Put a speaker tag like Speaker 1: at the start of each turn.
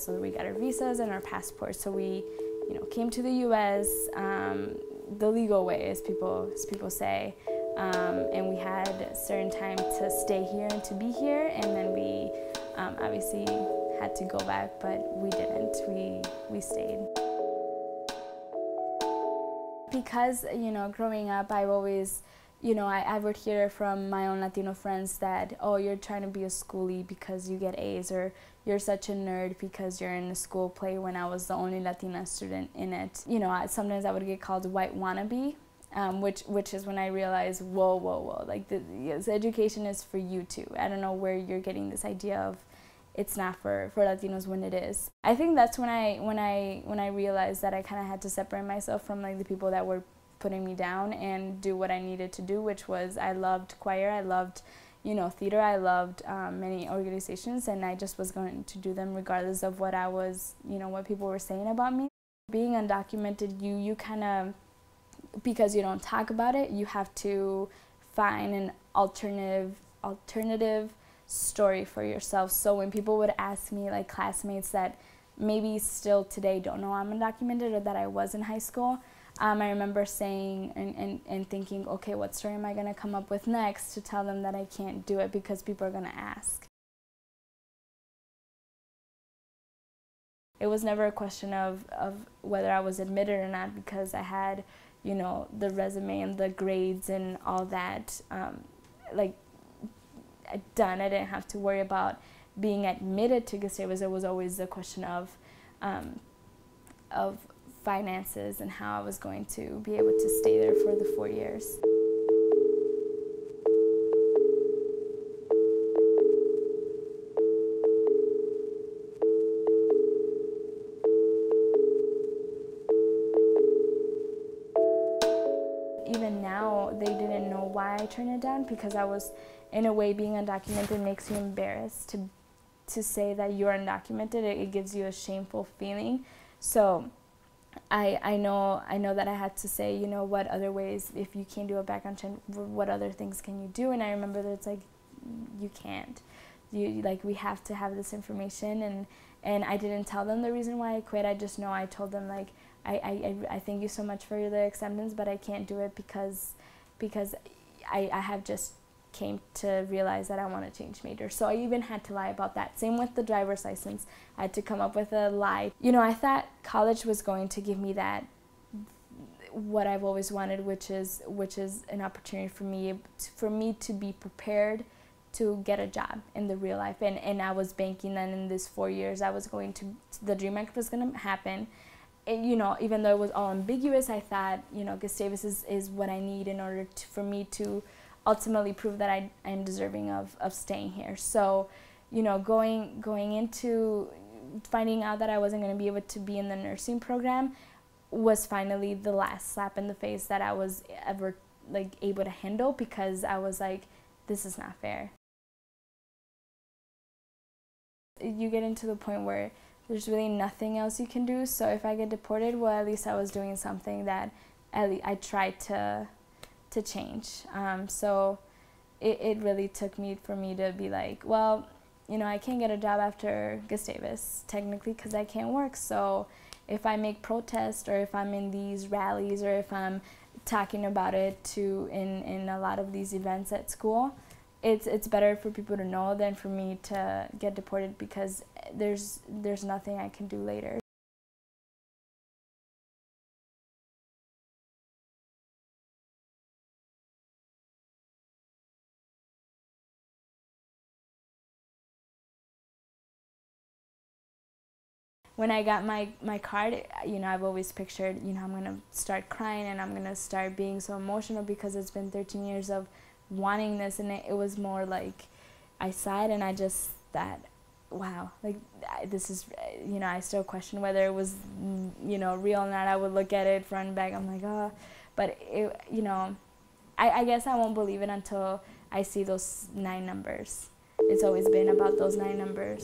Speaker 1: So we got our visas and our passports. So we, came to the U.S. The legal way, as people say. And we had a certain time to stay here and to be here, and then we obviously had to go back, but we didn't. We stayed. Because, growing up, I've always, I would hear from my own Latino friends that, oh, you're trying to be a schoolie because you get A's, or you're such a nerd because you're in a school play, when I was the only Latina student in it. Sometimes I would get called white wannabe, which is when I realized, whoa, like this education is for you too. I don't know where you're getting this idea of it's not for Latinos when it is. I think that's when I realized that I kind of had to separate myself from like the people that were putting me down and do what I needed to do, which was I loved choir, I loved theater, I loved many organizations, and I just was going to do them regardless of what I was, what people were saying about me. Being undocumented, you kind of, because you don't talk about it, you have to find an alternative story for yourself. So when people would ask me, like classmates that maybe still today don't know I'm undocumented or that I was in high school, I remember saying and thinking, okay, what story am I going to come up with next to tell them that I can't do it because people are going to ask? It was never a question of whether I was admitted or not, because I had, the resume and the grades and all that, done. I didn't have to worry about being admitted to Gustavus. It was always a question of finances and how I was going to be able to stay there for the 4 years. Even now, they didn't know why I turned it down, because I was, in a way, being undocumented makes you embarrassed to say that you're undocumented. It gives you a shameful feeling. So I know that I had to say, what other ways, if you can't do a background check, what other things can you do? And I remember that it's like, you can't. We have to have this information. And I didn't tell them the reason why I quit. I just know I told them, like, I thank you so much for the acceptance, but I can't do it because I have just came to realize that I want to change majors. So I even had to lie about that. Same with the driver's license. I had to come up with a lie. I thought college was going to give me that, what I've always wanted, which is an opportunity for me to be prepared to get a job in the real life. And I was banking that in this 4 years I was going to, the Dream Act was going to happen. And, even though it was all ambiguous, I thought, Gustavus is what I need in order for me to ultimately prove that I am deserving of staying here. So, going into finding out that I wasn't going to be able to be in the nursing program was finally the last slap in the face that I was ever able to handle, because I was like, this is not fair. You get into the point where there's really nothing else you can do. So if I get deported, well, at least I was doing something that I tried to change. So it really took for me to be like, well, I can't get a job after Gustavus, technically, because I can't work. So if I make protests, or if I'm in these rallies, or if I'm talking about it in a lot of these events at school, it's better for people to know than for me to get deported, because there's nothing I can do later. When I got my card, I've always pictured, I'm going to start crying and I'm going to start being so emotional, because it's been 13 years of wanting this, and it was more like I saw it and I just thought, wow, this is, I still question whether it was, real or not. I would look at it front and back, I'm like, oh, but it, I guess I won't believe it until I see those 9 numbers. It's always been about those 9 numbers.